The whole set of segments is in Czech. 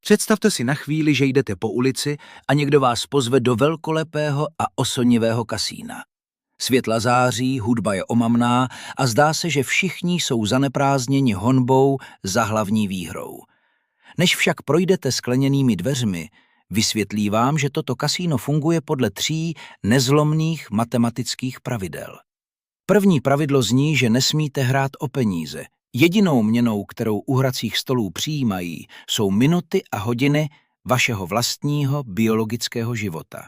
Představte si na chvíli, že jdete po ulici a někdo vás pozve do velkolepého a oslnivého kasína. Světla září, hudba je omamná a zdá se, že všichni jsou zaneprázdněni honbou za hlavní výhrou. Než však projdete skleněnými dveřmi, vysvětlí vám, že toto kasíno funguje podle 3 nezlomných matematických pravidel. První pravidlo zní, že nesmíte hrát o peníze. Jedinou měnou, kterou u hracích stolů přijímají, jsou minuty a hodiny vašeho vlastního biologického života.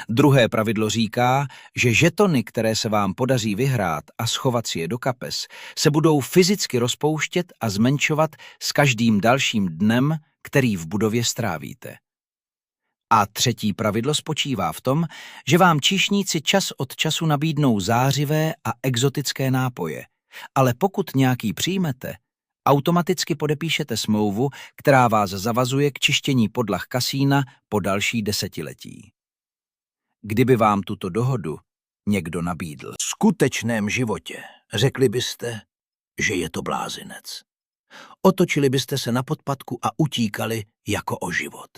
Druhé pravidlo říká, že žetony, které se vám podaří vyhrát a schovat si je do kapes, se budou fyzicky rozpouštět a zmenšovat s každým dalším dnem, který v budově strávíte. A třetí pravidlo spočívá v tom, že vám číšníci čas od času nabídnou zářivé a exotické nápoje, ale pokud nějaký přijmete, automaticky podepíšete smlouvu, která vás zavazuje k čištění podlah kasína po další desetiletí. Kdyby vám tuto dohodu někdo nabídl v skutečném životě, řekli byste, že je to blázinec. Otočili byste se na podpatku a utíkali jako o život.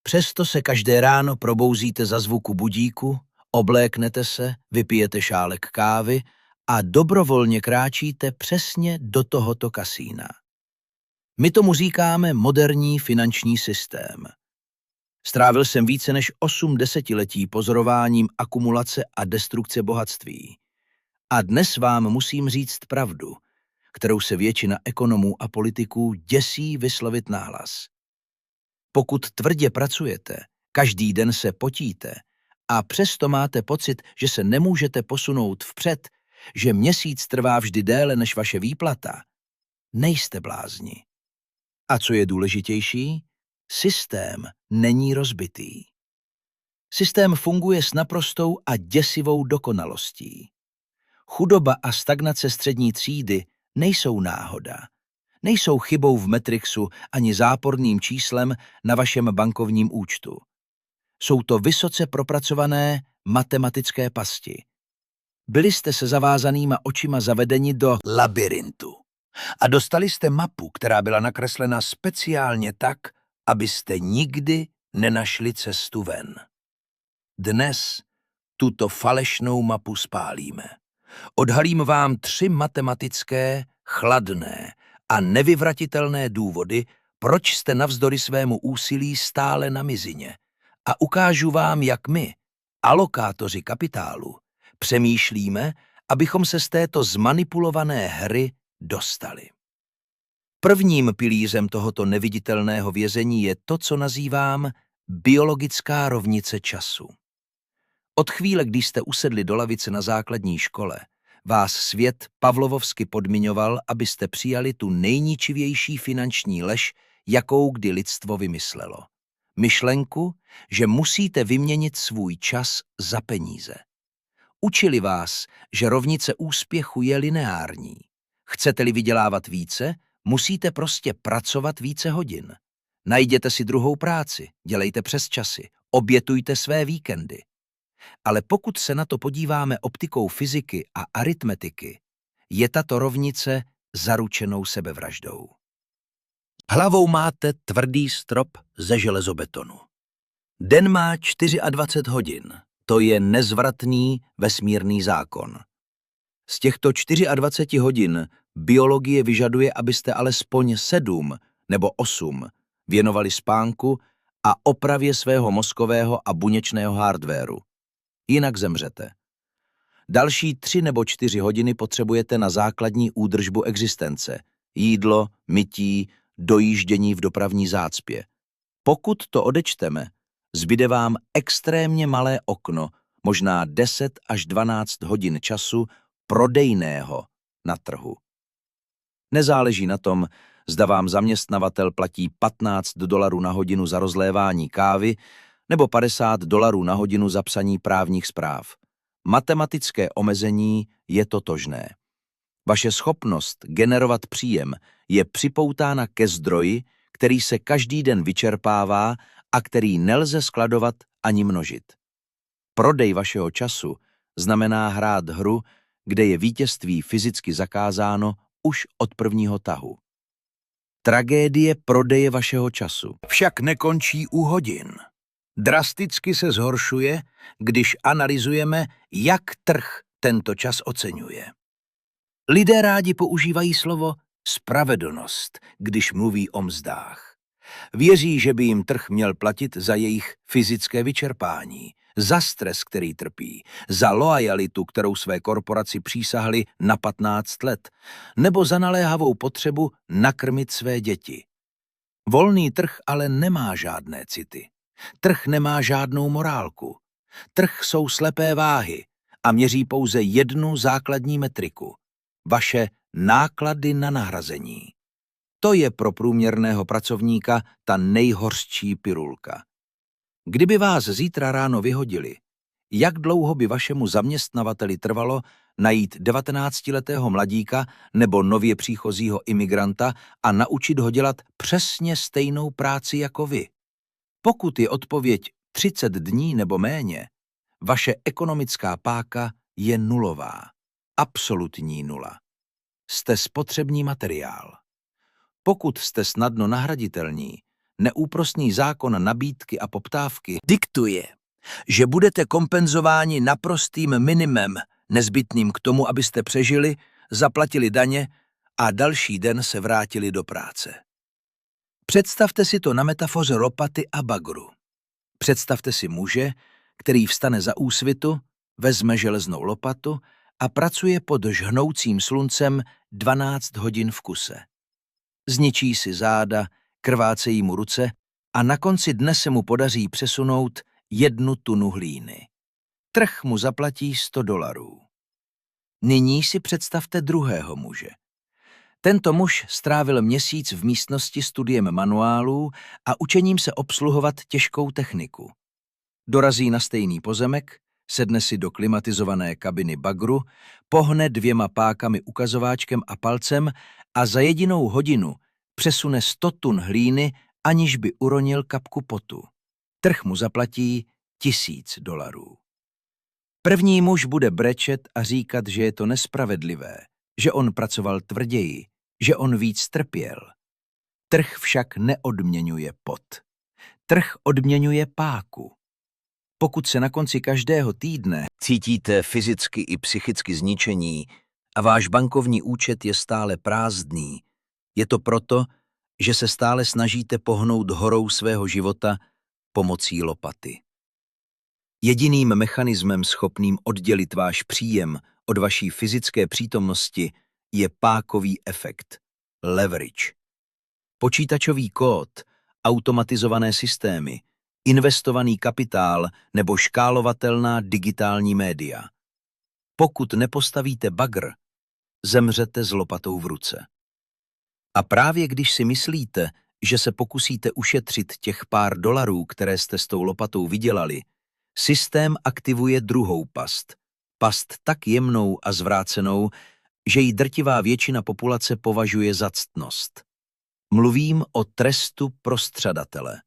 Přesto se každé ráno probouzíte za zvuku budíku, obléknete se, vypijete šálek kávy a dobrovolně kráčíte přesně do tohoto kasína. My tomu říkáme moderní finanční systém. Strávil jsem více než 8 desetiletí pozorováním akumulace a destrukce bohatství. A dnes vám musím říct pravdu, kterou se většina ekonomů a politiků děsí vyslovit nahlas. Pokud tvrdě pracujete, každý den se potíte a přesto máte pocit, že se nemůžete posunout vpřed, že měsíc trvá vždy déle než vaše výplata, nejste blázni. A co je důležitější? Systém není rozbitý. Systém funguje s naprostou a děsivou dokonalostí. Chudoba a stagnace střední třídy nejsou náhoda. Nejsou chybou v Matrixu ani záporným číslem na vašem bankovním účtu. Jsou to vysoce propracované matematické pasti. Byli jste se zavázanýma očima zavedeni do labirintu a dostali jste mapu, která byla nakreslena speciálně tak, abyste nikdy nenašli cestu ven. Dnes tuto falešnou mapu spálíme. Odhalím vám 3 matematické, chladné a nevyvratitelné důvody, proč jste navzdory svému úsilí stále na mizině, a ukážu vám, jak my, alokátoři kapitálu, přemýšlíme, abychom se z této zmanipulované hry dostali. Prvním pilířem tohoto neviditelného vězení je to, co nazývám biologická rovnice času. Od chvíle, kdy jste usedli do lavice na základní škole, vás svět pavlovovsky podmiňoval, abyste přijali tu nejničivější finanční lež, jakou kdy lidstvo vymyslelo. Myšlenku, že musíte vyměnit svůj čas za peníze. Učili vás, že rovnice úspěchu je lineární. Chcete-li vydělávat více, musíte prostě pracovat více hodin. Najděte si druhou práci, dělejte přesčasy, obětujte své víkendy. Ale pokud se na to podíváme optikou fyziky a aritmetiky, je tato rovnice zaručenou sebevraždou. Hlavou máte tvrdý strop ze železobetonu. Den má 24 hodin. To je nezvratný vesmírný zákon. Z těchto 24 hodin biologie vyžaduje, abyste alespoň 7 nebo 8 věnovali spánku a opravě svého mozkového a buněčného hardwaru. Jinak zemřete. Další 3 nebo 4 hodiny potřebujete na základní údržbu existence. Jídlo, mytí, dojíždění v dopravní zácpě. Pokud to odečteme, zbyde vám extrémně malé okno, možná 10 až 12 hodin času prodejného na trhu. Nezáleží na tom, zda vám zaměstnavatel platí $15 na hodinu za rozlévání kávy nebo $50 na hodinu za psaní právních zpráv. Matematické omezení je totožné. Vaše schopnost generovat příjem je připoutána ke zdroji, který se každý den vyčerpává a který nelze skladovat ani množit. Prodej vašeho času znamená hrát hru, kde je vítězství fyzicky zakázáno už od prvního tahu. Tragédie prodeje vašeho času však nekončí u hodin. Drasticky se zhoršuje, když analyzujeme, jak trh tento čas oceňuje. Lidé rádi používají slovo spravedlnost, když mluví o mzdách. Věří, že by jim trh měl platit za jejich fyzické vyčerpání, za stres, který trpí, za loajalitu, kterou své korporaci přísahli na 15 let, nebo za naléhavou potřebu nakrmit své děti. Volný trh ale nemá žádné city. Trh nemá žádnou morálku. Trh jsou slepé váhy a měří pouze jednu základní metriku. Vaše náklady na nahrazení. To je pro průměrného pracovníka ta nejhořčí pirulka. Kdyby vás zítra ráno vyhodili, jak dlouho by vašemu zaměstnavateli trvalo najít 19letého mladíka nebo nově příchozího imigranta a naučit ho dělat přesně stejnou práci jako vy? Pokud je odpověď 30 dní nebo méně, vaše ekonomická páka je nulová. Absolutní nula. Jste spotřební materiál. Pokud jste snadno nahraditelní, neúprosný zákon nabídky a poptávky diktuje, že budete kompenzováni naprostým minimem, nezbytným k tomu, abyste přežili, zaplatili daně a další den se vrátili do práce. Představte si to na metafoře lopaty a bagru. Představte si muže, který vstane za úsvitu, vezme železnou lopatu a pracuje pod žhnoucím sluncem 12 hodin v kuse. Zničí si záda, krvácejí mu ruce a na konci dne se mu podaří přesunout 1 tunu hlíny. Trh mu zaplatí $100. Nyní si představte druhého muže. Tento muž strávil měsíc v místnosti studiem manuálů a učením se obsluhovat těžkou techniku. Dorazí na stejný pozemek, sedne si do klimatizované kabiny bagru, pohne 2 pákami ukazováčkem a palcem a za 1 hodinu přesune 100 tun hlíny, aniž by uronil kapku potu. Trh mu zaplatí $1000. První muž bude brečet a říkat, že je to nespravedlivé, že on pracoval tvrději, že on víc trpěl. Trh však neodměňuje pot. Trh odměňuje páku. Pokud se na konci každého týdne cítíte fyzicky i psychicky zničení a váš bankovní účet je stále prázdný, je to proto, že se stále snažíte pohnout horou svého života pomocí lopaty. Jediným mechanismem schopným oddělit váš příjem od vaší fyzické přítomnosti je pákový efekt, leverage. Počítačový kód, automatizované systémy, investovaný kapitál nebo škálovatelná digitální média. Pokud nepostavíte bagr, zemřete s lopatou v ruce. A právě když si myslíte, že se pokusíte ušetřit těch pár dolarů, které jste s tou lopatou vydělali, systém aktivuje druhou past. Past tak jemnou a zvrácenou, že ji drtivá většina populace považuje za ctnost. Mluvím o trestu pro střadatele.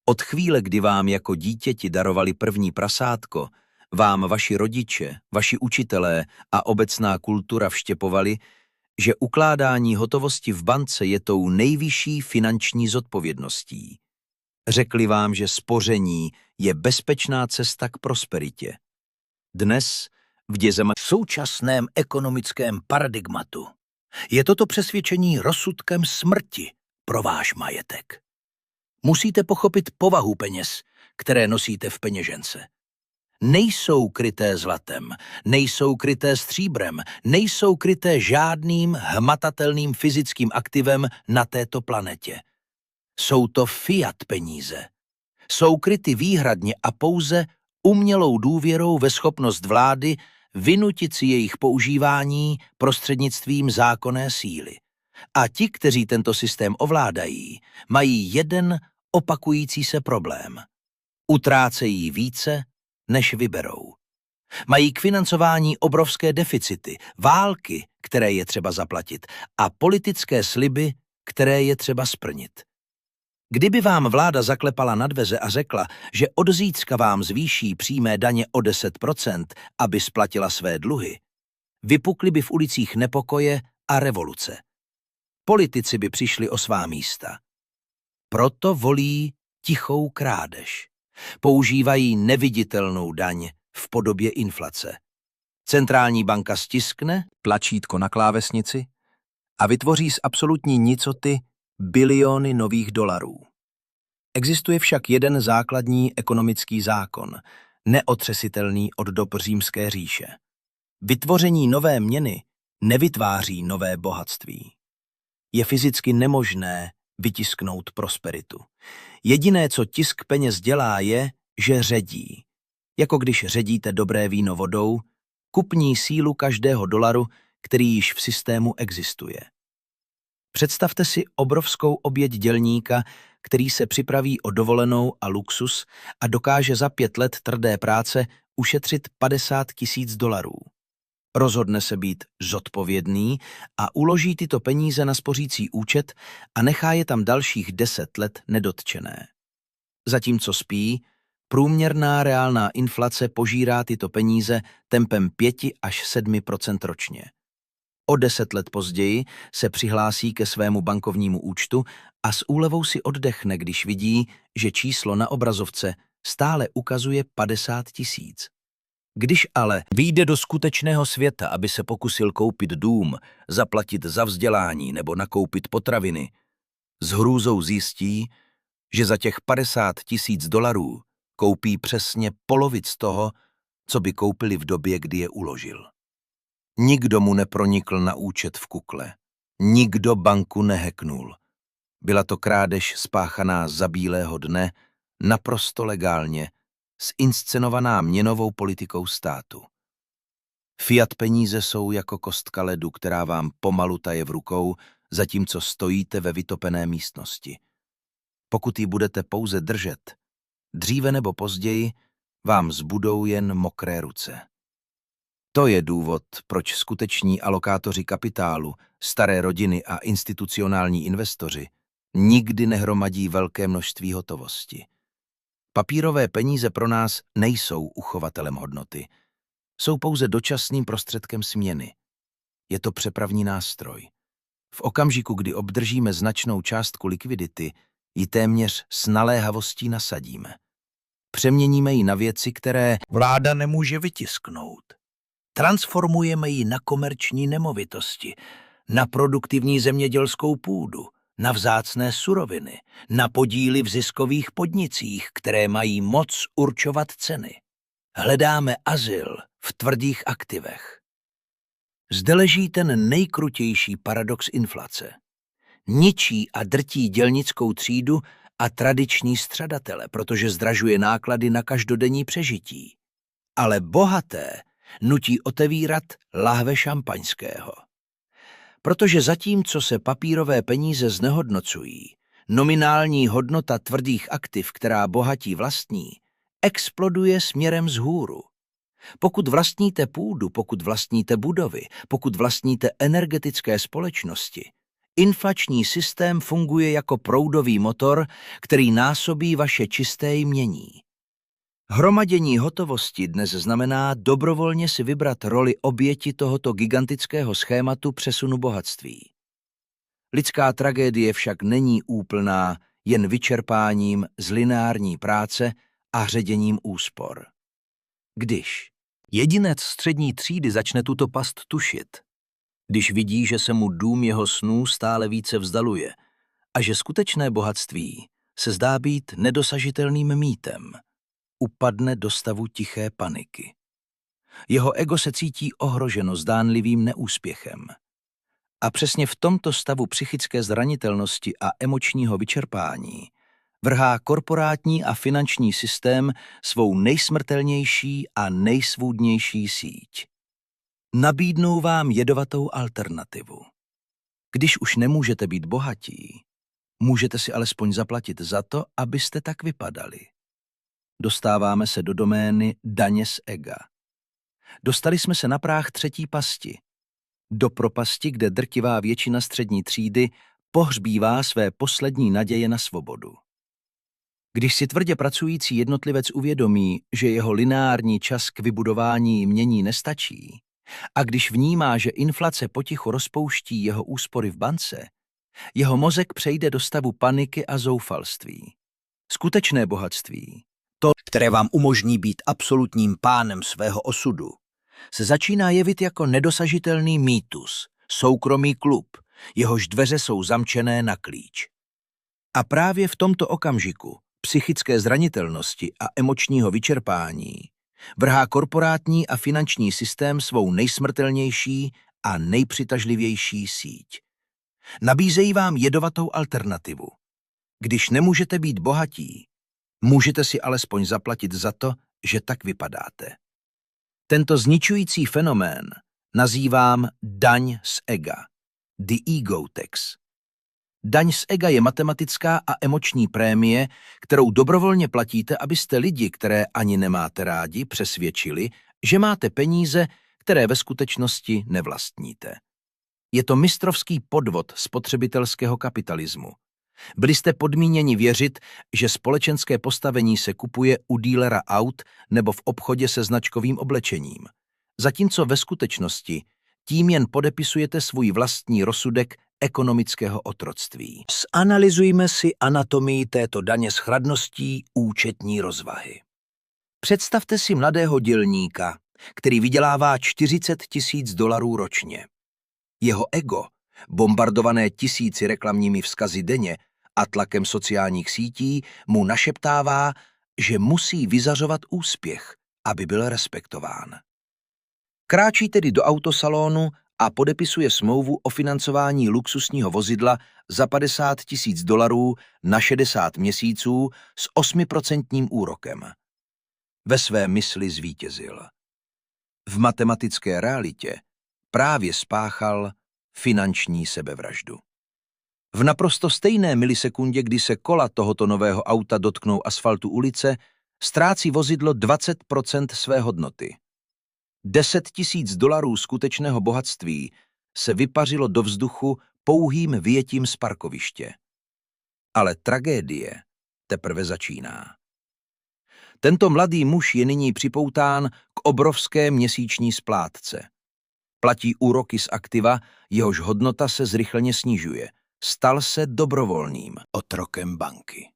Od chvíle, kdy vám jako dítěti darovali první prasátko, vám vaši rodiče, vaši učitelé a obecná kultura vštěpovali, že ukládání hotovosti v bance je tou nejvyšší finanční zodpovědností. Řekli vám, že spoření je bezpečná cesta k prosperitě. Dnes, v současném ekonomickém paradigmatu, je toto přesvědčení rozsudkem smrti pro váš majetek. Musíte pochopit povahu peněz, které nosíte v peněžence. Nejsou kryté zlatem, nejsou kryté stříbrem, nejsou kryté žádným hmatatelným fyzickým aktivem na této planetě. Jsou to fiat peníze. Jsou kryty výhradně a pouze umělou důvěrou ve schopnost vlády vynutit si jejich používání prostřednictvím zákonné síly. A ti, kteří tento systém ovládají, mají jeden opakující se problém. Utrácejí více, než vyberou. Mají k financování obrovské deficity, války, které je třeba zaplatit, a politické sliby, které je třeba splnit. Kdyby vám vláda zaklepala na dveře a řekla, že od zítřka vám zvýší přímé daně o 10%, aby splatila své dluhy, vypukly by v ulicích nepokoje a revoluce. Politici by přišli o svá místa. Proto volí tichou krádež. Používají neviditelnou daň v podobě inflace. Centrální banka stiskne tlačítko na klávesnici a vytvoří z absolutní nicoty biliony nových dolarů. Existuje však jeden základní ekonomický zákon, neotřesitelný od dob Římské říše. Vytvoření nové měny nevytváří nové bohatství. Je fyzicky nemožné vytisknout prosperitu. Jediné, co tisk peněz dělá, je, že ředí. Jako když ředíte dobré víno vodou, kupní sílu každého dolaru, který již v systému existuje. Představte si obrovskou oběť dělníka, který se připraví o dovolenou a luxus a dokáže za 5 let tvrdé práce ušetřit 50 000 dolarů. Rozhodne se být zodpovědný a uloží tyto peníze na spořící účet a nechá je tam dalších 10 let nedotčené. Zatímco spí, průměrná reálná inflace požírá tyto peníze tempem 5 až 7% ročně. O 10 let později se přihlásí ke svému bankovnímu účtu a s úlevou si oddechne, když vidí, že číslo na obrazovce stále ukazuje 50 000. Když ale vyjde do skutečného světa, aby se pokusil koupit dům, zaplatit za vzdělání nebo nakoupit potraviny, s hrůzou zjistí, že za těch 50 000 dolarů koupí přesně polovic toho, co by koupili v době, kdy je uložil. Nikdo mu nepronikl na účet v kukle. Nikdo banku nehacknul. Byla to krádež spáchaná za bílého dne, naprosto legálně, zinscenovaná měnovou politikou státu. Fiat peníze jsou jako kostka ledu, která vám pomalu taje v rukou, zatímco stojíte ve vytopené místnosti. Pokud ji budete pouze držet, dříve nebo později vám zbudou jen mokré ruce. To je důvod, proč skuteční alokátoři kapitálu, staré rodiny a institucionální investoři nikdy nehromadí velké množství hotovosti. Papírové peníze pro nás nejsou uchovatelem hodnoty. Jsou pouze dočasným prostředkem směny. Je to přepravní nástroj. V okamžiku, kdy obdržíme značnou částku likvidity, ji téměř s naléhavostí nasadíme. Přeměníme ji na věci, které vláda nemůže vytisknout. Transformujeme ji na komerční nemovitosti, na produktivní zemědělskou půdu, na vzácné suroviny, na podíly v ziskových podnicích, které mají moc určovat ceny. Hledáme azyl v tvrdých aktivech. Zde leží ten nejkrutější paradox inflace. Ničí a drtí dělnickou třídu a tradiční střadatele, protože zdražuje náklady na každodenní přežití. Ale bohaté nutí otevírat lahve šampaňského. Protože zatímco se papírové peníze znehodnocují, nominální hodnota tvrdých aktiv, která bohatí vlastní, exploduje směrem vzhůru. Pokud vlastníte půdu, pokud vlastníte budovy, pokud vlastníte energetické společnosti, inflační systém funguje jako proudový motor, který násobí vaše čisté jmění. Hromadění hotovosti dnes znamená dobrovolně si vybrat roli oběti tohoto gigantického schématu přesunu bohatství. Lidská tragédie však není úplná jen vyčerpáním z lineární práce a ředěním úspor. Když jedinec střední třídy začne tuto past tušit, když vidí, že se mu dům jeho snů stále více vzdaluje a že skutečné bohatství se zdá být nedosažitelným mýtem, upadne do stavu tiché paniky. Jeho ego se cítí ohroženo zdánlivým neúspěchem. A přesně v tomto stavu psychické zranitelnosti a emočního vyčerpání vrhá korporátní a finanční systém svou nejsmrtelnější a nejsvůdnější síť. Nabídnou vám jedovatou alternativu. Když už nemůžete být bohatí, můžete si alespoň zaplatit za to, abyste tak vypadali. Dostáváme se do domény daně z ega. Dostali jsme se na práh třetí pasti. Do propasti, kde drtivá většina střední třídy pohřbívá své poslední naděje na svobodu. Když si tvrdě pracující jednotlivec uvědomí, že jeho lineární čas k vybudování jmění nestačí, a když vnímá, že inflace potichu rozpouští jeho úspory v bance, Jeho mozek přejde do stavu paniky a zoufalství. Skutečné bohatství, to, které vám umožní být absolutním pánem svého osudu, se začíná jevit jako nedosažitelný mýtus, soukromý klub, jehož dveře jsou zamčené na klíč. A právě v tomto okamžiku psychické zranitelnosti a emočního vyčerpání vrhá korporátní a finanční systém svou nejsmrtelnější a nejpřitažlivější síť. Nabízejí vám jedovatou alternativu. Když nemůžete být bohatí, můžete si alespoň zaplatit za to, že tak vypadáte. Tento zničující fenomén nazývám daň z ega, the ego tax. Daň z ega je matematická a emoční prémie, kterou dobrovolně platíte, abyste lidi, které ani nemáte rádi, přesvědčili, že máte peníze, které ve skutečnosti nevlastníte. Je to mistrovský podvod spotřebitelského kapitalismu. Byli jste podmíněni věřit, že společenské postavení se kupuje u dílera aut nebo v obchodě se značkovým oblečením, zatímco ve skutečnosti tím jen podepisujete svůj vlastní rozsudek ekonomického otroctví. Zanalyzujme si anatomii této daně s chladností účetní rozvahy. Představte si mladého dělníka, který vydělává $40 000 ročně. Jeho ego, bombardované tisíci reklamními vzkazy denně a tlakem sociálních sítí, mu našeptává, že musí vyzařovat úspěch, aby byl respektován. Kráčí tedy do autosalonu a podepisuje smlouvu o financování luxusního vozidla za $50 000 na 60 měsíců s 8% úrokem. Ve své mysli zvítězil. V matematické realitě právě spáchal finanční sebevraždu. V naprosto stejné milisekundě, kdy se kola tohoto nového auta dotknou asfaltu ulice, ztrácí vozidlo 20% své hodnoty. $10 000 skutečného bohatství se vypařilo do vzduchu pouhým vyjetím z parkoviště. Ale tragédie teprve začíná. Tento mladý muž je nyní připoután k obrovské měsíční splátce. Platí úroky z aktiva, jehož hodnota se zrychleně snižuje. Stal se dobrovolným otrokem banky.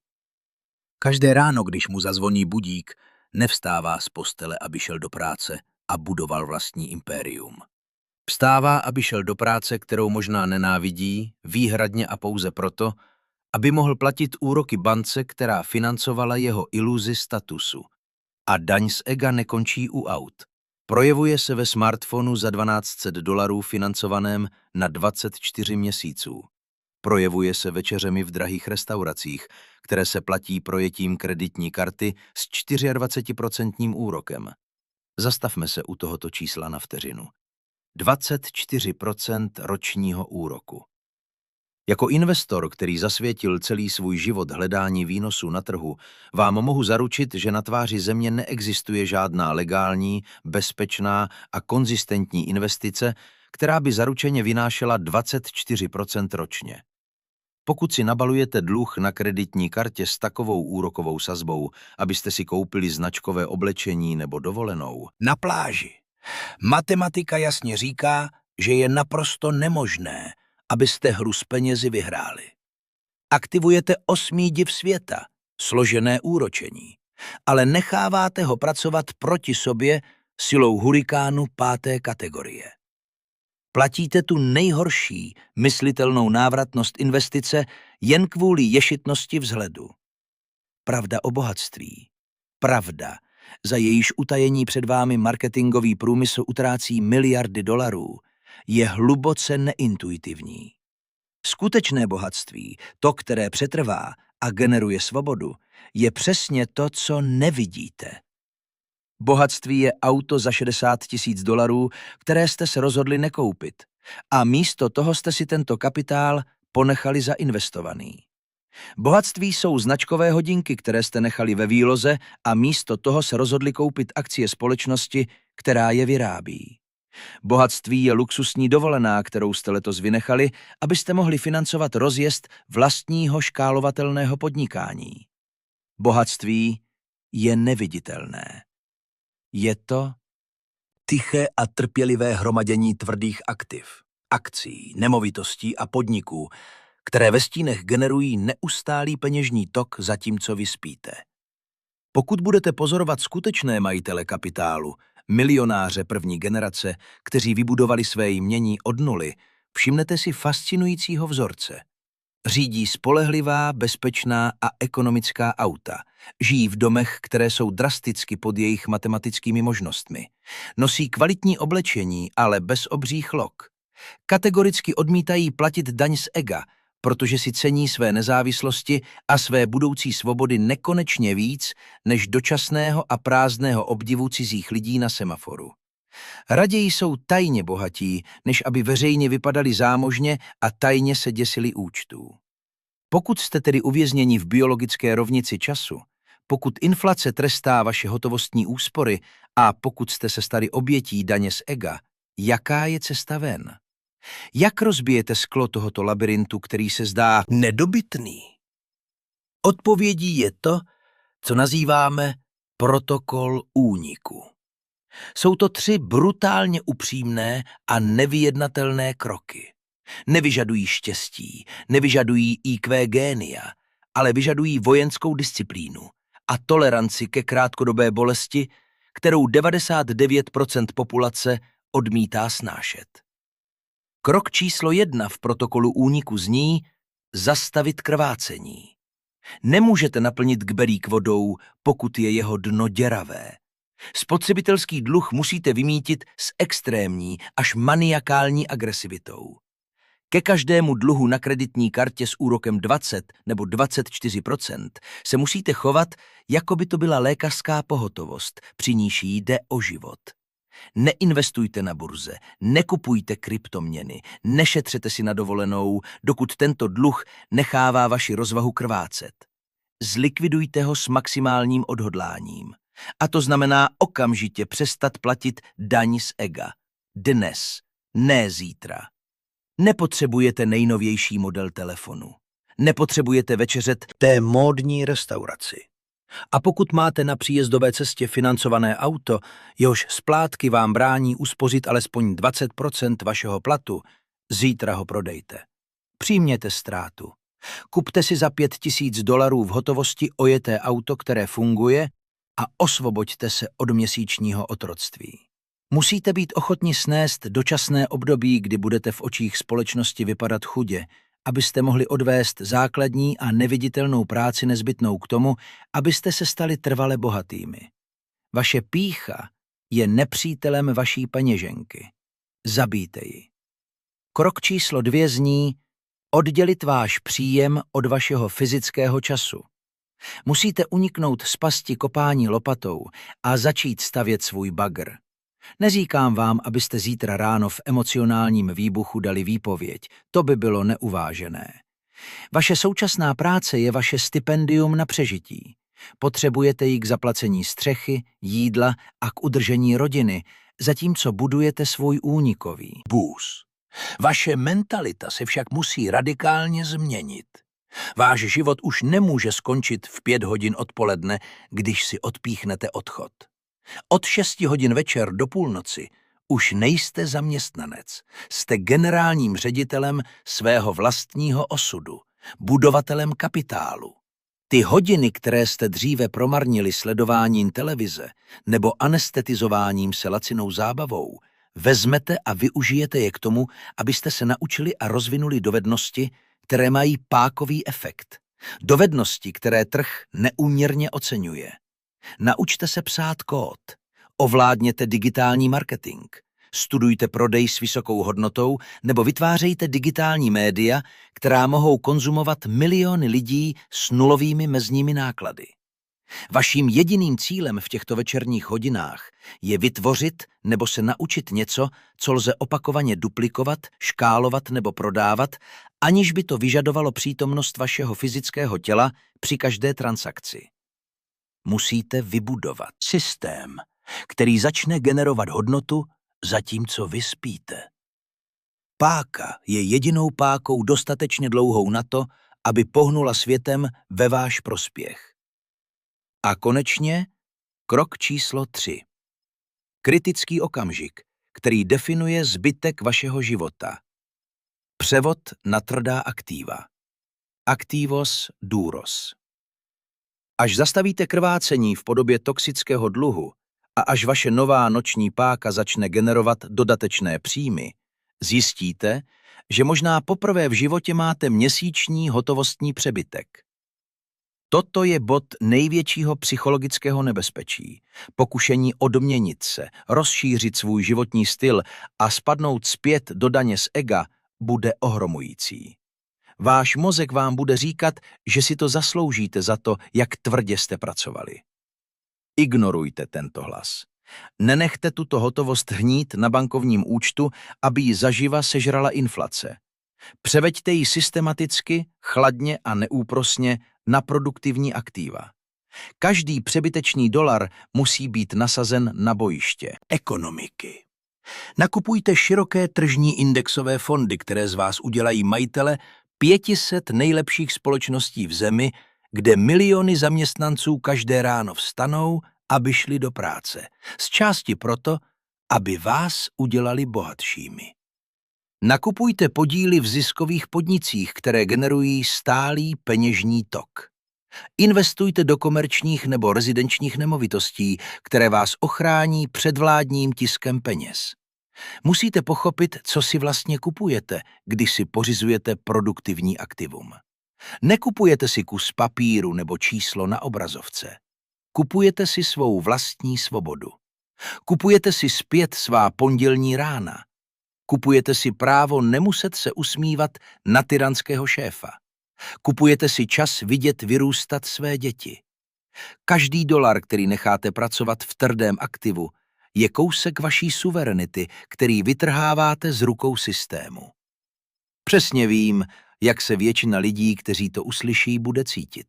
Každé ráno, když mu zazvoní budík, nevstává z postele, aby šel do práce a budoval vlastní impérium. Vstává, aby šel do práce, kterou možná nenávidí, výhradně a pouze proto, aby mohl platit úroky bance, která financovala jeho iluzi statusu. A daň z ega nekončí u aut. Projevuje se ve smartphonu za $1200 financovaném na 24 měsíců. Projevuje se večeřemi v drahých restauracích, které se platí projetím kreditní karty s 24% úrokem. Zastavme se u tohoto čísla na vteřinu. 24% ročního úroku. Jako investor, který zasvětil celý svůj život hledání výnosu na trhu, vám mohu zaručit, že na tváři země neexistuje žádná legální, bezpečná a konzistentní investice, která by zaručeně vynášela 24% ročně. Pokud si nabalujete dluh na kreditní kartě s takovou úrokovou sazbou, abyste si koupili značkové oblečení nebo dovolenou na pláži, matematika jasně říká, že je naprosto nemožné, abyste hru s penězi vyhráli. Aktivujete 8. div světa, složené úročení, ale necháváte ho pracovat proti sobě silou hurikánu 5. kategorie. Platíte tu nejhorší myslitelnou návratnost investice jen kvůli ješitnosti vzhledu. Pravda o bohatství. Pravda, za jejíž utajení před vámi marketingový průmysl utrácí miliardy dolarů, je hluboce neintuitivní. Skutečné bohatství, to, které přetrvá a generuje svobodu, je přesně to, co nevidíte. Bohatství je auto za $60 000, které jste se rozhodli nekoupit, a místo toho jste si tento kapitál ponechali zainvestovaný. Bohatství jsou značkové hodinky, které jste nechali ve výloze a místo toho se rozhodli koupit akcie společnosti, která je vyrábí. Bohatství je luxusní dovolená, kterou jste letos vynechali, abyste mohli financovat rozjezd vlastního škálovatelného podnikání. Bohatství je neviditelné. Je to tiché a trpělivé hromadění tvrdých aktiv, akcí, nemovitostí a podniků, které ve stínech generují neustálý peněžní tok, zatímco vy spíte. Pokud budete pozorovat skutečné majitele kapitálu, milionáře první generace, kteří vybudovali své jmění od nuly, všimnete si fascinujícího vzorce. Řídí spolehlivá, bezpečná a ekonomická auta. Žijí v domech, které jsou drasticky pod jejich matematickými možnostmi. Nosí kvalitní oblečení, ale bez obřích lok. Kategoricky odmítají platit daň z ega, protože si cení své nezávislosti a své budoucí svobody nekonečně víc než dočasného a prázdného obdivu cizích lidí na semaforu. Raději jsou tajně bohatí, než aby veřejně vypadali zámožně a tajně se děsili účtů. Pokud jste tedy uvězněni v biologické rovnici času, pokud inflace trestá vaše hotovostní úspory a pokud jste se stali obětí daně z ega, jaká je cesta ven? Jak rozbijete sklo tohoto labirintu, který se zdá nedobytný? Odpovědí je to, co nazýváme protokol úniku. Jsou to 3 brutálně upřímné a nevyjednatelné kroky. Nevyžadují štěstí, nevyžadují IQ génia, ale vyžadují vojenskou disciplínu a toleranci ke krátkodobé bolesti, kterou 99% populace odmítá snášet. Krok číslo 1 v protokolu úniku zní zastavit krvácení. Nemůžete naplnit kbelík vodou, pokud je jeho dno děravé. Spotřebitelský dluh musíte vymítit s extrémní až maniakální agresivitou. Ke každému dluhu na kreditní kartě s úrokem 20 nebo 24% se musíte chovat, jako by to byla lékařská pohotovost, při níž jde o život. Neinvestujte na burze, nekupujte kryptoměny, nešetřete si na dovolenou, dokud tento dluh nechává vaši rozvahu krvácet. Zlikvidujte ho s maximálním odhodláním. A to znamená okamžitě přestat platit daň z ega. Dnes, ne zítra. Nepotřebujete nejnovější model telefonu. Nepotřebujete večeřet v té módní restauraci. A pokud máte na příjezdové cestě financované auto, jehož splátky vám brání uspořit alespoň 20% vašeho platu, zítra ho prodejte. Přijměte ztrátu. Kupte si za $5,000 v hotovosti ojeté auto, které funguje, a osvoboďte se od měsíčního otroctví. Musíte být ochotni snést dočasné období, kdy budete v očích společnosti vypadat chudě, abyste mohli odvést základní a neviditelnou práci nezbytnou k tomu, abyste se stali trvale bohatými. Vaše pýcha je nepřítelem vaší peněženky. Zabijte ji. Krok číslo 2 zní oddělit váš příjem od vašeho fyzického času. Musíte uniknout z pasti kopání lopatou a začít stavět svůj bagr. Neříkám vám, abyste zítra ráno v emocionálním výbuchu dali výpověď, to by bylo neuvážené. Vaše současná práce je vaše stipendium na přežití. Potřebujete ji k zaplacení střechy, jídla a k udržení rodiny, zatímco budujete svůj únikový bůz. Vaše mentalita se však musí radikálně změnit. Váš život už nemůže skončit v 5 hodin odpoledne, když si odpíchnete odchod. Od 6 hodin večer do půlnoci už nejste zaměstnanec, jste generálním ředitelem svého vlastního osudu, budovatelem kapitálu. Ty hodiny, které jste dříve promarnili sledováním televize nebo anestetizováním se lacinou zábavou, vezmete a využijete je k tomu, abyste se naučili a rozvinuli dovednosti, které mají pákový efekt. Dovednosti, které trh neúměrně oceňuje. Naučte se psát kód, ovládněte digitální marketing, studujte prodej s vysokou hodnotou nebo vytvářejte digitální média, která mohou konzumovat miliony lidí s nulovými mezními náklady. Vaším jediným cílem v těchto večerních hodinách je vytvořit nebo se naučit něco, co lze opakovaně duplikovat, škálovat nebo prodávat, aniž by to vyžadovalo přítomnost vašeho fyzického těla při každé transakci. Musíte vybudovat systém, který začne generovat hodnotu, zatímco vy spíte. Páka je jedinou pákou dostatečně dlouhou na to, aby pohnula světem ve váš prospěch. A konečně krok číslo 3. Kritický okamžik, který definuje zbytek vašeho života. Převod na tvrdá aktiva. Activos duros. Až zastavíte krvácení v podobě toxického dluhu a až vaše nová noční páka začne generovat dodatečné příjmy, zjistíte, že možná poprvé v životě máte měsíční hotovostní přebytek. Toto je bod největšího psychologického nebezpečí. Pokušení odměnit se, rozšířit svůj životní styl a spadnout zpět do daně z ega bude ohromující. Váš mozek vám bude říkat, že si to zasloužíte za to, jak tvrdě jste pracovali. Ignorujte tento hlas. Nenechte tuto hotovost hnít na bankovním účtu, aby ji zaživa sežrala inflace. Převeďte ji systematicky, chladně a neúprosně na produktivní aktiva. Každý přebytečný dolar musí být nasazen na bojiště ekonomiky. Nakupujte široké tržní indexové fondy, které z vás udělají majitele 500 nejlepších společností v zemi, kde miliony zaměstnanců každé ráno vstanou, aby šli do práce. Z části proto, aby vás udělali bohatšími. Nakupujte podíly v ziskových podnicích, které generují stálý peněžní tok. Investujte do komerčních nebo rezidenčních nemovitostí, které vás ochrání před vládním tiskem peněz. Musíte pochopit, co si vlastně kupujete, když si pořizujete produktivní aktivum. Nekupujete si kus papíru nebo číslo na obrazovce. Kupujete si svou vlastní svobodu. Kupujete si zpět svá pondělní rána. Kupujete si právo nemuset se usmívat na tyranského šéfa. Kupujete si čas vidět vyrůstat své děti. Každý dolar, který necháte pracovat v tvrdém aktivu, je kousek vaší suverenity, který vytrháváte z rukou systému. Přesně vím, jak se většina lidí, kteří to uslyší, bude cítit.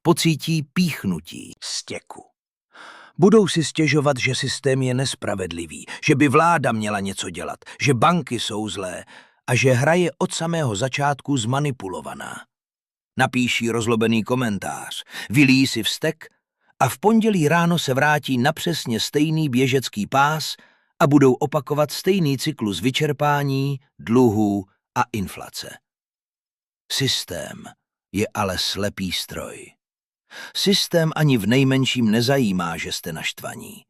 Pocítí píchnutí, stěku. Budou si stěžovat, že systém je nespravedlivý, že by vláda měla něco dělat, že banky jsou zlé a že hra je od samého začátku zmanipulovaná. Napíší rozlobený komentář, vylíjí si vztek a v pondělí ráno se vrátí na přesně stejný běžecký pás a budou opakovat stejný cyklus vyčerpání, dluhů a inflace. Systém je ale slepý stroj. Systém ani v nejmenším nezajímá, že jste naštvaní.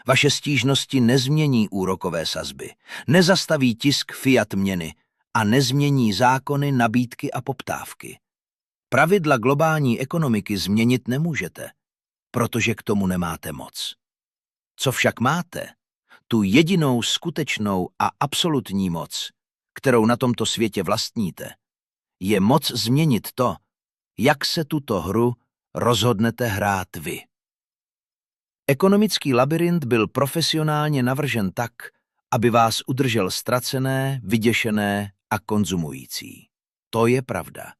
Vaše stížnosti nezmění úrokové sazby, nezastaví tisk fiat měny a nezmění zákony, nabídky a poptávky. Pravidla globální ekonomiky změnit nemůžete, protože k tomu nemáte moc. Co však máte, tu jedinou skutečnou a absolutní moc, kterou na tomto světě vlastníte, je moc změnit to, jak se tuto hru rozhodnete hrát vy. Ekonomický labyrint byl profesionálně navržen tak, aby vás udržel ztracené, vyděšené a konzumující. To je pravda.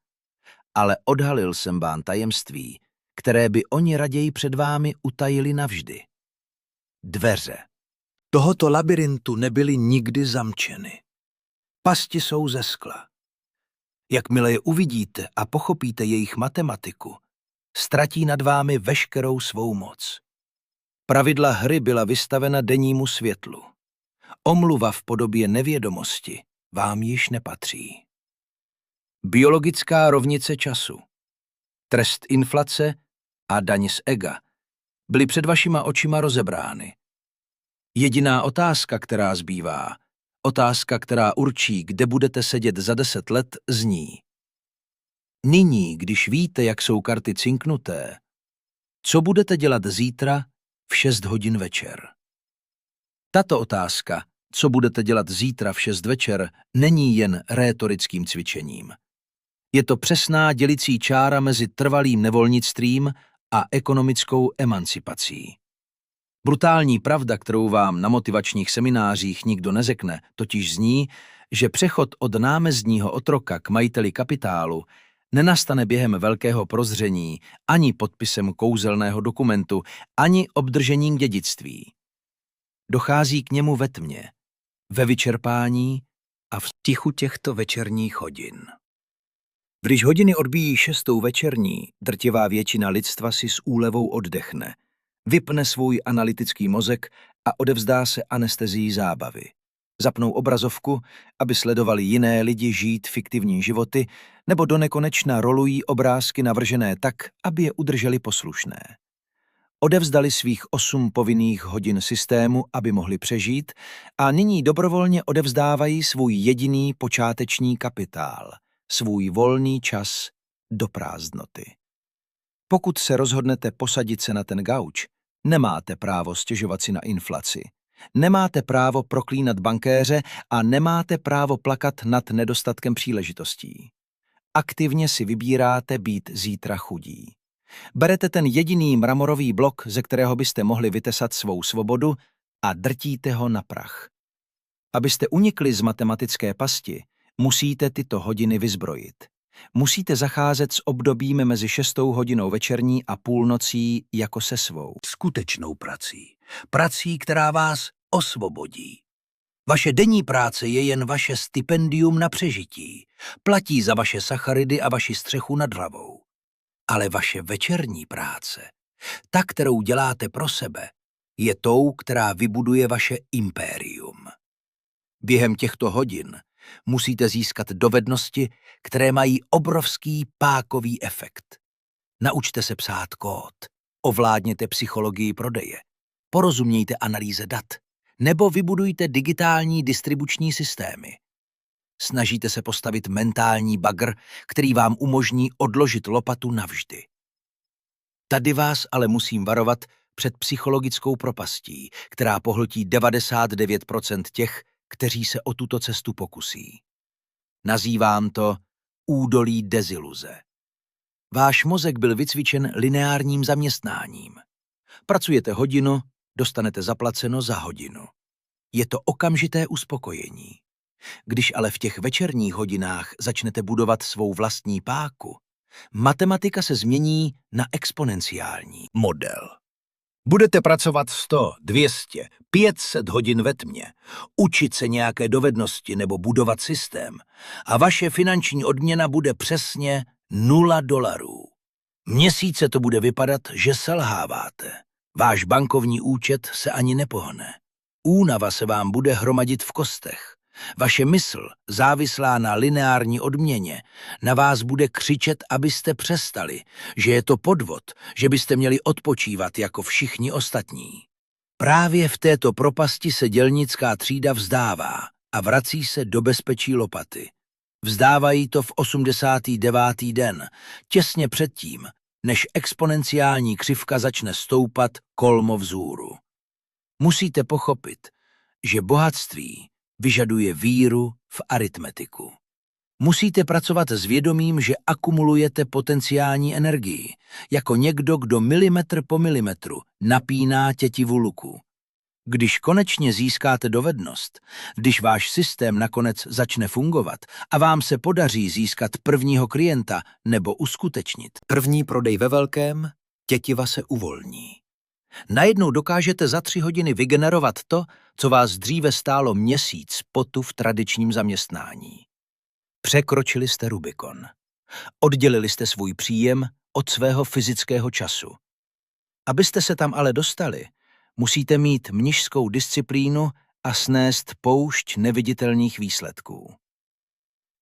Ale odhalil jsem vám tajemství, které by oni raději před vámi utajili navždy. Dveře tohoto labyrintu nebyly nikdy zamčeny. Pasti jsou ze skla. Jakmile je uvidíte a pochopíte jejich matematiku, ztratí nad vámi veškerou svou moc. Pravidla hry byla vystavena dennímu světlu. Omluva v podobě nevědomosti vám již nepatří. Biologická rovnice času, trest inflace a daň z ega byly před vašima očima rozebrány. Jediná otázka, která zbývá, otázka, která určí, kde budete sedět za 10 let, zní: nyní, když víte, jak jsou karty cinknuté, co budete dělat zítra v 6 hodin večer? Tato otázka, co budete dělat zítra v 6 večer, není jen rétorickým cvičením. Je to přesná dělicí čára mezi trvalým nevolnictvím a ekonomickou emancipací. Brutální pravda, kterou vám na motivačních seminářích nikdo neřekne, totiž zní, že přechod od námezdního otroka k majiteli kapitálu nenastane během velkého prozření, ani podpisem kouzelného dokumentu, ani obdržením dědictví. Dochází k němu ve tmě, ve vyčerpání a v tichu těchto večerních hodin. Když hodiny odbíjí 6. večerní, drtivá většina lidstva si s úlevou oddechne, vypne svůj analytický mozek a odevzdá se anestezii zábavy. Zapnou obrazovku, aby sledovali jiné lidi žít fiktivní životy, nebo donekonečna rolují obrázky navržené tak, aby je udrželi poslušné. Odevzdali svých 8 povinných hodin systému, aby mohli přežít, a nyní dobrovolně odevzdávají svůj jediný počáteční kapitál, svůj volný čas do prázdnoty. Pokud se rozhodnete posadit se na ten gauč, nemáte právo stěžovat si na inflaci. Nemáte právo proklínat bankéře a nemáte právo plakat nad nedostatkem příležitostí. Aktivně si vybíráte být zítra chudí. Berete ten jediný mramorový blok, ze kterého byste mohli vytesat svou svobodu, a drtíte ho na prach. Abyste unikli z matematické pasti, musíte tyto hodiny vyzbrojit. Musíte zacházet s obdobím mezi 6. hodinou večerní a půlnocí jako se svou skutečnou prací. Prací, která vás osvobodí. Vaše denní práce je jen vaše stipendium na přežití. Platí za vaše sacharidy a vaši střechu nad hlavou. Ale vaše večerní práce, ta, kterou děláte pro sebe, je tou, která vybuduje vaše impérium. Během těchto hodin musíte získat dovednosti, které mají obrovský pákový efekt. Naučte se psát kód, ovládněte psychologii prodeje, porozumějte analýze dat, nebo vybudujte digitální distribuční systémy. Snažíte se postavit mentální bagr, který vám umožní odložit lopatu navždy. Tady vás ale musím varovat před psychologickou propastí, která pohltí 99% těch, kteří se o tuto cestu pokusí. Nazývám to údolí deziluze. Váš mozek byl vycvičen lineárním zaměstnáním. Pracujete hodinu, dostanete zaplaceno za hodinu. Je to okamžité uspokojení. Když ale v těch večerních hodinách začnete budovat svou vlastní páku, matematika se změní na exponenciální model. Budete pracovat 100, 200, 500 hodin ve tmě, učit se nějaké dovednosti nebo budovat systém a vaše finanční odměna bude přesně $0. Měsíce to bude vypadat, že selháváte. Váš bankovní účet se ani nepohne. Únava se vám bude hromadit v kostech. Vaše mysl, závislá na lineární odměně, na vás bude křičet, abyste přestali, že je to podvod, že byste měli odpočívat jako všichni ostatní. Právě v této propasti se dělnická třída vzdává a vrací se do bezpečí lopaty. Vzdávají to v 89. den, těsně předtím, než exponenciální křivka začne stoupat kolmo vzhůru. Musíte pochopit, že bohatství vyžaduje víru v aritmetiku. Musíte pracovat s vědomím, že akumulujete potenciální energii, jako někdo, kdo milimetr po milimetru napíná tětivu luku. Když konečně získáte dovednost, když váš systém nakonec začne fungovat a vám se podaří získat prvního klienta nebo uskutečnit první prodej ve velkém, tětiva se uvolní. Najednou dokážete za 3 hodiny vygenerovat to, co vás dříve stálo měsíc potu v tradičním zaměstnání. Překročili jste Rubikon. Oddělili jste svůj příjem od svého fyzického času. Abyste se tam ale dostali, musíte mít mnišskou disciplínu a snést poušť neviditelných výsledků.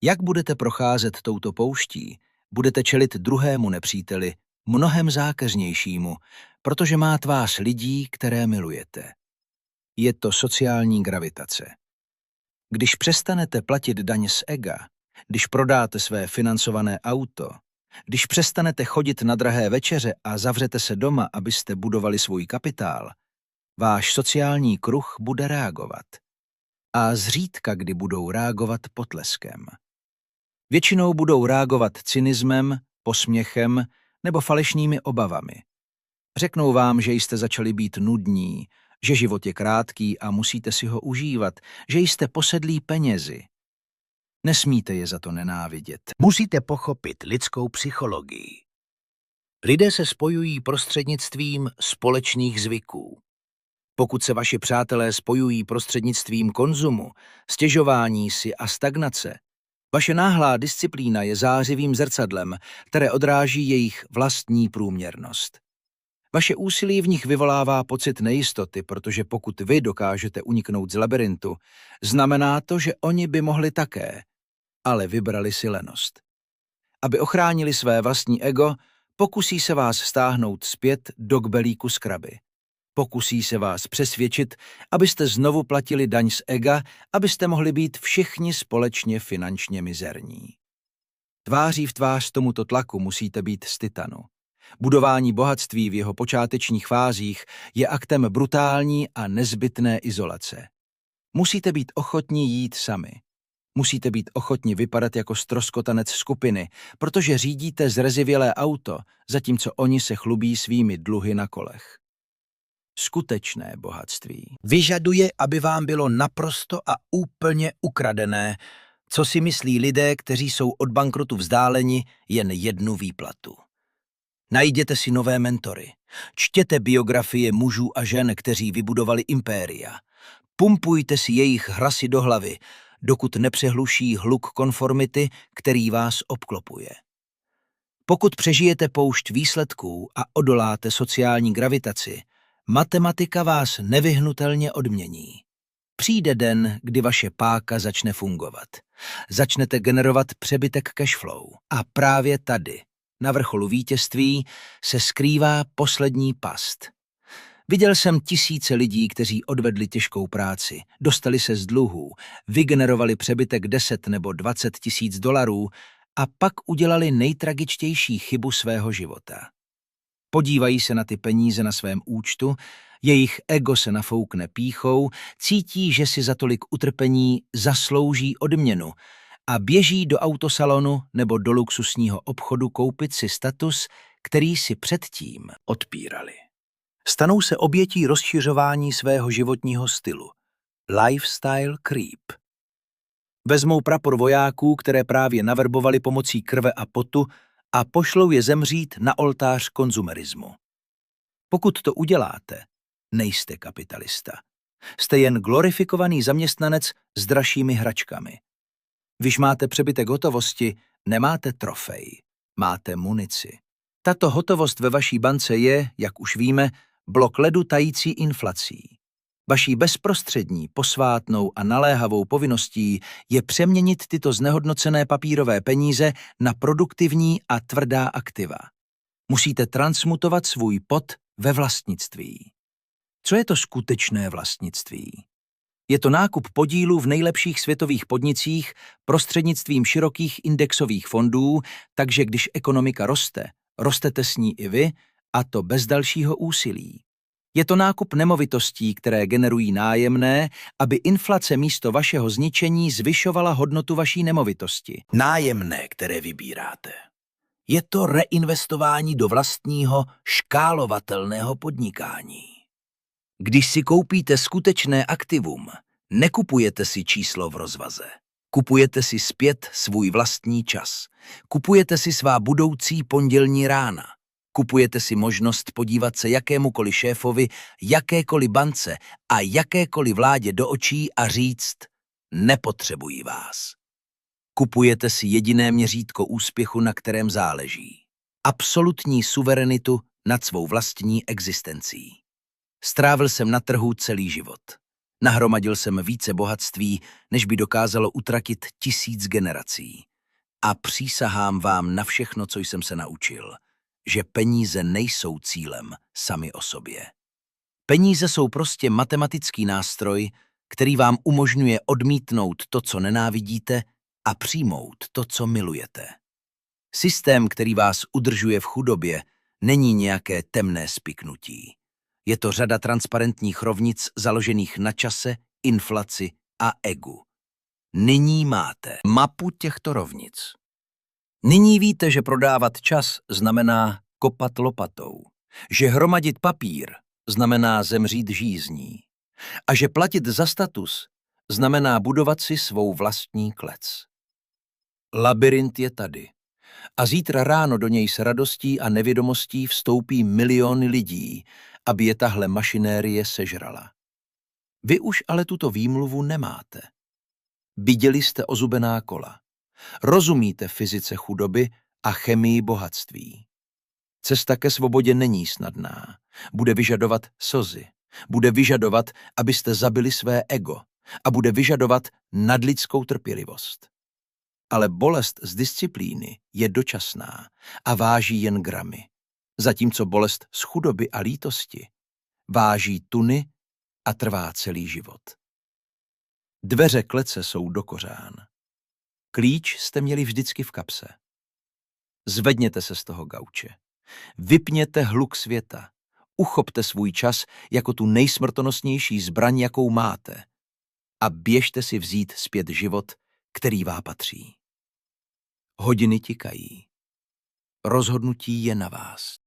Jak budete procházet touto pouští, budete čelit druhému nepříteli, mnohem zákeřnějšímu, protože má tvář lidí, které milujete. Je to sociální gravitace. Když přestanete platit daň z ega, když prodáte své financované auto, když přestanete chodit na drahé večeře a zavřete se doma, abyste budovali svůj kapitál, váš sociální kruh bude reagovat. A zřídka kdy budou reagovat potleskem. Většinou budou reagovat cynismem, posměchem nebo falešnými obavami. Řeknou vám, že jste začali být nudní, že život je krátký a musíte si ho užívat, že jste posedlí penězi. Nesmíte je za to nenávidět. Musíte pochopit lidskou psychologii. Lidé se spojují prostřednictvím společných zvyků. Pokud se vaši přátelé spojují prostřednictvím konzumu, stěžování si a stagnace, vaše náhlá disciplína je zářivým zrcadlem, které odráží jejich vlastní průměrnost. Vaše úsilí v nich vyvolává pocit nejistoty, protože pokud vy dokážete uniknout z labirintu, znamená to, že oni by mohli také, ale vybrali si lenost. Aby ochránili své vlastní ego, pokusí se vás stáhnout zpět do kbelíku z kraby. Pokusí se vás přesvědčit, abyste znovu platili daň z ega, abyste mohli být všichni společně finančně mizerní. Tváří v tvář tomuto tlaku musíte být z titanu. Budování bohatství v jeho počátečních fázích je aktem brutální a nezbytné izolace. Musíte být ochotní jít sami. Musíte být ochotni vypadat jako ztroskotanec skupiny, protože řídíte zrezivělé auto, zatímco oni se chlubí svými dluhy na kolech. Skutečné bohatství vyžaduje, aby vám bylo naprosto a úplně ukradené, co si myslí lidé, kteří jsou od bankrotu vzdáleni jen jednu výplatu. Najděte si nové mentory. Čtěte biografie mužů a žen, kteří vybudovali impéria. Pumpujte si jejich hrasy do hlavy, dokud nepřehluší hluk konformity, který vás obklopuje. Pokud přežijete poušť výsledků a odoláte sociální gravitaci, matematika vás nevyhnutelně odmění. Přijde den, kdy vaše páka začne fungovat. Začnete generovat přebytek cashflow. A právě tady, na vrcholu vítězství, se skrývá poslední past. Viděl jsem tisíce lidí, kteří odvedli těžkou práci, dostali se z dluhů, vygenerovali přebytek 10 nebo 20 tisíc dolarů a pak udělali nejtragičtější chybu svého života. Podívají se na ty peníze na svém účtu, jejich ego se nafoukne pýchou, cítí, že si za tolik utrpení zaslouží odměnu a běží do autosalonu nebo do luxusního obchodu koupit si status, který si předtím odpírali. Stanou se obětí rozšiřování svého životního stylu. Lifestyle creep. Vezmou prapor vojáků, které právě naverbovali pomocí krve a potu, a pošlou je zemřít na oltář konzumerismu. Pokud to uděláte, nejste kapitalista. Jste jen glorifikovaný zaměstnanec s dražšími hračkami. Když máte přebytek hotovosti, nemáte trofej, máte munici. Tato hotovost ve vaší bance je, jak už víme, blok ledu tající inflací. Vaší bezprostřední, posvátnou a naléhavou povinností je přeměnit tyto znehodnocené papírové peníze na produktivní a tvrdá aktiva. Musíte transmutovat svůj pot ve vlastnictví. Co je to skutečné vlastnictví? Je to nákup podílů v nejlepších světových podnicích prostřednictvím širokých indexových fondů, takže když ekonomika roste, rostete s ní i vy, a to bez dalšího úsilí. Je to nákup nemovitostí, které generují nájemné, aby inflace místo vašeho zničení zvyšovala hodnotu vaší nemovitosti. Nájemné, které vybíráte. Je to reinvestování do vlastního škálovatelného podnikání. Když si koupíte skutečné aktivum, nekupujete si číslo v rozvaze. Kupujete si zpět svůj vlastní čas. Kupujete si svá budoucí pondělní rána. Kupujete si možnost podívat se jakémukoliv šéfovi, jakékoliv bance a jakékoliv vládě do očí a říct: nepotřebují vás. Kupujete si jediné měřítko úspěchu, na kterém záleží. Absolutní suverenitu nad svou vlastní existencí. Strávil jsem na trhu celý život. Nahromadil jsem více bohatství, než by dokázalo utratit 1000 generací. A přísahám vám na všechno, co jsem se naučil, že peníze nejsou cílem sami o sobě. Peníze jsou prostě matematický nástroj, který vám umožňuje odmítnout to, co nenávidíte, a přijmout to, co milujete. Systém, který vás udržuje v chudobě, není nějaké temné spiknutí. Je to řada transparentních rovnic založených na čase, inflaci a egu. Nyní máte mapu těchto rovnic. Nyní víte, že prodávat čas znamená kopat lopatou, že hromadit papír znamená zemřít žízní a že platit za status znamená budovat si svou vlastní klec. Labyrint je tady a zítra ráno do něj s radostí a nevědomostí vstoupí miliony lidí, aby je tahle mašinérie sežrala. Vy už ale tuto výmluvu nemáte. Viděli jste ozubená kola. Rozumíte fyzice chudoby a chemii bohatství. Cesta ke svobodě není snadná. Bude vyžadovat slzy. Bude vyžadovat, abyste zabili své ego. A bude vyžadovat nadlidskou trpělivost. Ale bolest z disciplíny je dočasná a váží jen gramy, zatímco bolest z chudoby a lítosti váží tuny a trvá celý život. Dveře klece jsou dokořán. Klíč jste měli vždycky v kapse. Zvedněte se z toho gauče. Vypněte hluk světa. Uchopte svůj čas jako tu nejsmrtonosnější zbraň, jakou máte. A běžte si vzít zpět život, který vám patří. Hodiny tikají. Rozhodnutí je na vás.